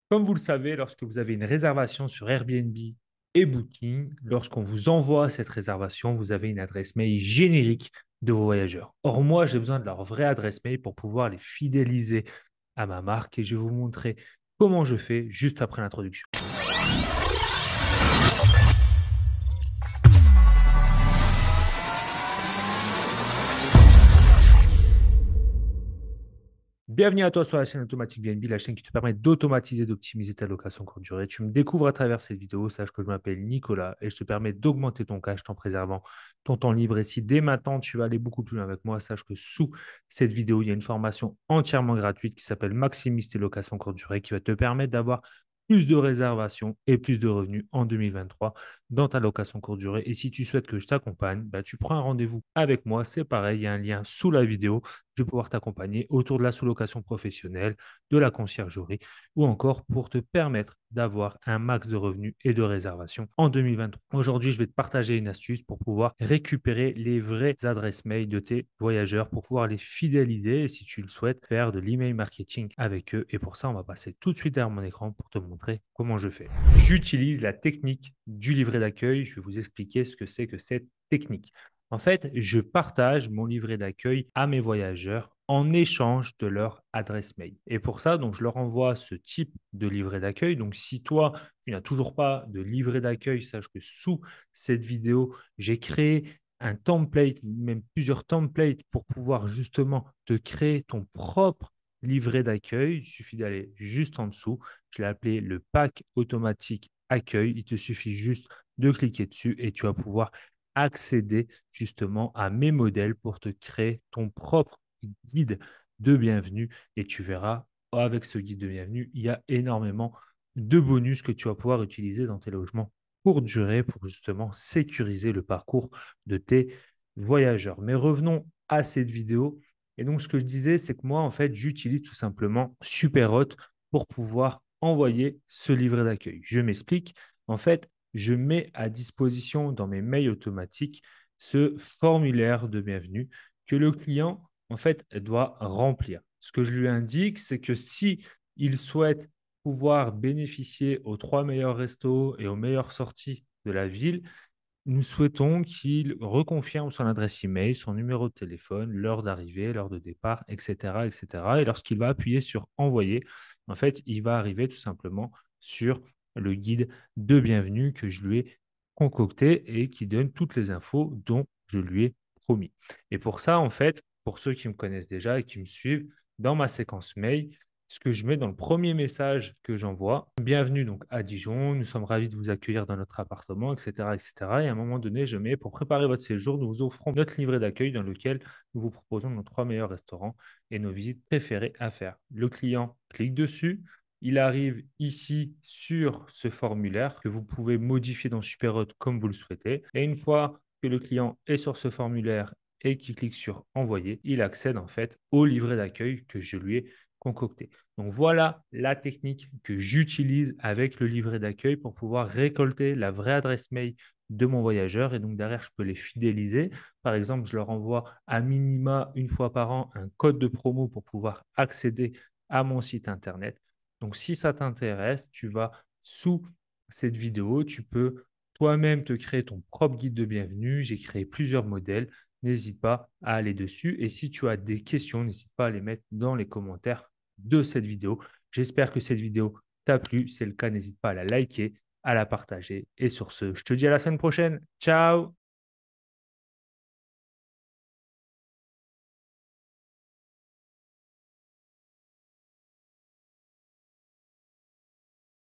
Comme vous le savez, lorsque vous avez une réservation sur Airbnb et Booking, lorsqu'on vous envoie cette réservation, vous avez une adresse mail générique de vos voyageurs. Or, moi, j'ai besoin de leur vraie adresse mail pour pouvoir les fidéliser à ma marque et je vais vous montrer comment je fais juste après l'introduction. Bienvenue à toi sur la chaîne Automatique BNB, la chaîne qui te permet d'automatiser et d'optimiser ta location courte durée. Tu me découvres à travers cette vidéo, sache que je m'appelle Nicolas et je te permets d'augmenter ton cash en préservant ton temps libre. Et si dès maintenant tu vas aller beaucoup plus loin avec moi, sache que sous cette vidéo, il y a une formation entièrement gratuite qui s'appelle Maximise tes locations courte durée qui va te permettre d'avoir plus de réservations et plus de revenus en 2023 dans ta location courte durée. Et si tu souhaites que je t'accompagne, tu prends un rendez-vous avec moi. C'est pareil, il y a un lien sous la vidéo. Je vais pouvoir t'accompagner autour de la sous-location professionnelle, de la conciergerie ou encore pour te permettre d'avoir un max de revenus et de réservations en 2023. Aujourd'hui, je vais te partager une astuce pour pouvoir récupérer les vraies adresses mail de tes voyageurs pour pouvoir les fidéliser et si tu le souhaites, faire de l'email marketing avec eux. Et pour ça, on va passer tout de suite derrière mon écran pour te montrer comment je fais. J'utilise la technique du livret d'accueil. Je vais vous expliquer ce que c'est que cette technique. En fait, je partage mon livret d'accueil à mes voyageurs en échange de leur adresse mail. Et pour ça, donc, je leur envoie ce type de livret d'accueil. Donc, si toi, tu n'as toujours pas de livret d'accueil, sache que sous cette vidéo, j'ai créé un template, même plusieurs templates pour pouvoir justement te créer ton propre livret d'accueil. Il suffit d'aller juste en dessous. Je l'ai appelé le pack automatique accueil. Il te suffit juste de cliquer dessus et tu vas pouvoir accéder justement à mes modèles pour te créer ton propre guide de bienvenue. Et tu verras, avec ce guide de bienvenue, il y a énormément de bonus que tu vas pouvoir utiliser dans tes logements pour durer, pour justement sécuriser le parcours de tes voyageurs. Mais revenons à cette vidéo. Et donc, ce que je disais, c'est que moi, en fait, j'utilise tout simplement Superhot pour pouvoir envoyer ce livret d'accueil. Je m'explique. En fait, je mets à disposition dans mes mails automatiques ce formulaire de bienvenue que le client, en fait, doit remplir. Ce que je lui indique, c'est que si il souhaite pouvoir bénéficier aux 3 meilleurs restos et aux meilleures sorties de la ville, nous souhaitons qu'il reconfirme son adresse email, son numéro de téléphone, l'heure d'arrivée, l'heure de départ, etc., etc. Et lorsqu'il va appuyer sur envoyer, en fait, il va arriver tout simplement sur le guide de bienvenue que je lui ai concocté et qui donne toutes les infos dont je lui ai promis. Et pour ça, en fait, pour ceux qui me connaissent déjà et qui me suivent, dans ma séquence mail, ce que je mets dans le premier message que j'envoie. Bienvenue donc à Dijon, nous sommes ravis de vous accueillir dans notre appartement, etc., etc. Et à un moment donné, je mets pour préparer votre séjour, nous vous offrons notre livret d'accueil dans lequel nous vous proposons nos 3 meilleurs restaurants et nos visites préférées à faire. Le client clique dessus, il arrive ici sur ce formulaire que vous pouvez modifier dans Superhot comme vous le souhaitez. Et une fois que le client est sur ce formulaire et qu'il clique sur envoyer, il accède en fait au livret d'accueil que je lui ai concocté. Donc voilà la technique que j'utilise avec le livret d'accueil pour pouvoir récolter la vraie adresse mail de mon voyageur et donc derrière je peux les fidéliser. Par exemple, je leur envoie à minima une fois par an un code de promo pour pouvoir accéder à mon site internet. Donc si ça t'intéresse, tu vas sous cette vidéo, tu peux toi-même te créer ton propre guide de bienvenue. J'ai créé plusieurs modèles. N'hésite pas à aller dessus. Et si tu as des questions, n'hésite pas à les mettre dans les commentaires de cette vidéo. J'espère que cette vidéo t'a plu. Si c'est le cas, n'hésite pas à la liker, à la partager. Et sur ce, je te dis à la semaine prochaine. Ciao!